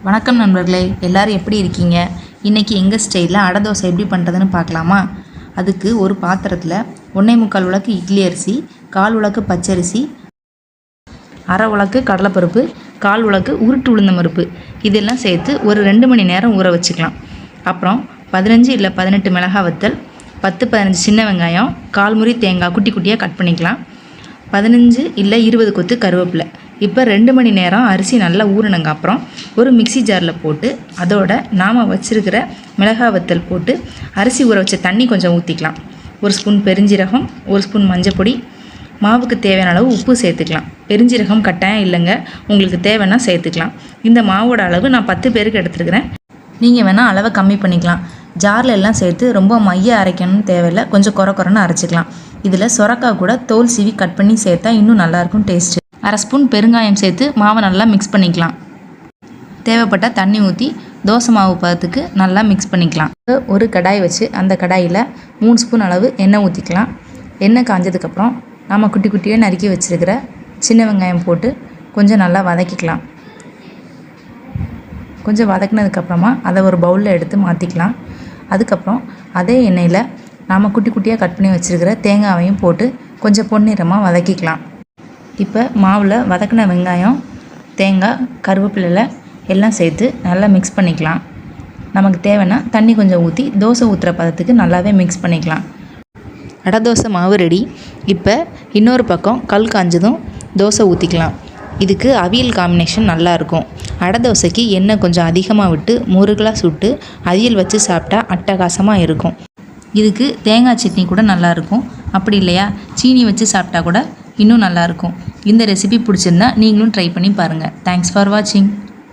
வணக்கம் நண்பர்களே, எல்லாரும் எப்படி இருக்கீங்க? இன்றைக்கி எங்கள் ஸ்டைலில் அடை தோசை எப்படி பண்ணுறதுன்னு பார்க்கலாமா? அதுக்கு ஒரு பாத்திரத்தில் 1.25 உலக்கு இட்லி அரிசி, 1/4 உலக்கு பச்சரிசி, 1/2 உலக்கு கடலைப்பருப்பு, 1/4 உலக்கு உருட்டு உளுந்தம் பருப்பு இதெல்லாம் சேர்த்து ஒரு 2 மணி நேரம் ஊற வச்சுக்கலாம். அப்புறம் 15 இல்லை 18 மிளகாய் வத்தல், 10-15 சின்ன வெங்காயம், 1/4 முறி தேங்காய் குட்டி குட்டியாக கட் பண்ணிக்கலாம். 15 இல்லை 20 கொத்து கருவேப்பிலை. இப்போ 2 மணி நேரம் அரிசி நல்லா ஊறினங்க அப்புறம் ஒரு மிக்சி ஜாரில் போட்டு அதோட நாம் வச்சுருக்கிற மிளகாய் வத்தல் போட்டு அரிசி ஊற வச்ச தண்ணி கொஞ்சம் ஊற்றிக்கலாம். 1 ஸ்பூன் பெருஞ்சீரகம், 1 ஸ்பூன் மஞ்சப்பொடி, மாவுக்கு தேவையான அளவு உப்பு சேர்த்துக்கலாம். பெருஞ்சீரகம் கட்டாயம் இல்லைங்க, உங்களுக்கு தேவைன்னா சேர்த்துக்கலாம். இந்த மாவோட அளவு நான் 10 பேருக்கு எடுத்துருக்கிறேன். நீங்கள் வேணால் அளவை கம்மி பண்ணிக்கலாம். ஜாரில் எல்லாம் சேர்த்து ரொம்ப மைய அரைக்கணும்னு தேவையில்லை, கொஞ்சம் குறைன்னு அரைச்சிக்கலாம். இதில் சொரக்காய் கூட தோல் சீவி கட் பண்ணி சேர்த்தா இன்னும் நல்லாயிருக்கும் டேஸ்ட்டு. 1/2 ஸ்பூன் பெருங்காயம் சேர்த்து மாவை நல்லா மிக்ஸ் பண்ணிக்கலாம். தேவைப்பட்ட தண்ணி ஊற்றி தோசை மாவு பதத்துக்கு நல்லா மிக்ஸ் பண்ணிக்கலாம். ஒரு கடாய் வச்சு அந்த கடாயில் 3 ஸ்பூன் அளவு எண்ணெய் ஊற்றிக்கலாம். எண்ணெய் காஞ்சதுக்கப்புறம் நாம் குட்டி குட்டியாக நறுக்கி வச்சுருக்கிற சின்ன வெங்காயம் போட்டு கொஞ்சம் நல்லா வதக்கிக்கலாம். கொஞ்சம் வதக்கினதுக்கப்புறமா அதை ஒரு பவுலில் எடுத்து மாற்றிக்கலாம். அதுக்கப்புறம் அதே எண்ணெயில் நாம் குட்டி குட்டியாக கட் பண்ணி வச்சுருக்கிற தேங்காயையும் போட்டு கொஞ்சம் பொன்னிறமாக வதக்கிக்கலாம். இப்போ மாவில் வதக்கின வெங்காயம், தேங்காய், கருவேப்பிலை எல்லாம் சேர்த்து நல்லா மிக்ஸ் பண்ணிக்கலாம். நமக்கு தேவைன்னா தண்ணி கொஞ்சம் ஊற்றி தோசை ஊற்றுற பதத்துக்கு நல்லாவே மிக்ஸ் பண்ணிக்கலாம். அடை தோசை மாவு ரெடி. இப்போ இன்னொரு பக்கம் கல் காஞ்சதும் தோசை ஊற்றிக்கலாம். இதுக்கு அவியல் காம்பினேஷன் நல்லாயிருக்கும். அடை தோசைக்கு எண்ணெய் கொஞ்சம் அதிகமாக விட்டு முருகலாக சுட்டு அவியல் வச்சு சாப்பிட்டா அட்டகாசமாக இருக்கும். இதுக்கு தேங்காய் சட்னி கூட நல்லாயிருக்கும். அப்படி இல்லையா சீனி வச்சு சாப்பிட்டா கூட இன்னும் நல்லாயிருக்கும். இந்த ரெசிபி பிடிச்சிருந்தா நீங்களும் ட்ரை பண்ணி பாருங்கள். தேங்க்ஸ் ஃபார் வாட்சிங்.